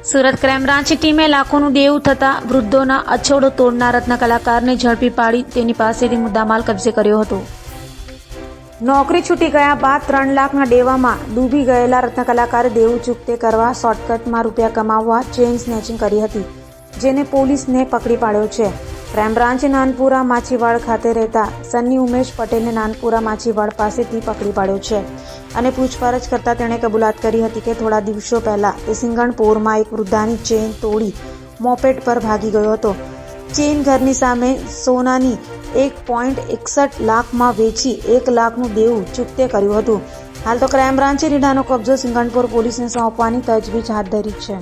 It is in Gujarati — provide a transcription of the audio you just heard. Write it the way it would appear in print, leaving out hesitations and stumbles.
સુરત ક્રાઇમ બ્રાન્ચની ટીમે લાખોનું દેવું થતા વૃદ્ધોના અછોડો તોડનાર રત્ન કલાકારને ઝડપી પાડી તેની પાસેથી મુદ્દામાલ કબજે કર્યો હતો. નોકરી છૂટી ગયા બાદ 3 લાખના દેવામાં ડૂબી ગયેલા રત્ન કલાકારે દેવું ચૂકતે કરવા શોર્ટકટમાં રૂપિયા કમાવવા ચેઇન સ્નેચિંગ કરી હતી, જેને પોલીસને પકડી પાડ્યો છે. ક્રાઇમ બ્રાન્ચે નાનપુરા માછીવાડ ખાતે રહેતા સન્ની ઉમેશ પટેલને નાનપુરા માછીવાડ પાસેથી પકડી પાડ્યો છે અને પૂછપરછ કરતા તેણે કબૂલાત કરી હતી કે થોડા દિવસો પહેલા તે સિંગણપોરમાં એક વૃદ્ધાની ચેઇન તોડી મોપેડ પર ભાગી ગયો હતો. ચેઇન ઘરની સામે સોનાની 1.61 લાખમાં વેચી 1 લાખનું દેવું ચૂકતે કર્યું હતું. હાલ તો ક્રાઇમ બ્રાન્ચે રીઢાનો કબજો સિંગણપોર પોલીસને સોંપવાની તજવીજ હાથ ધરી છે.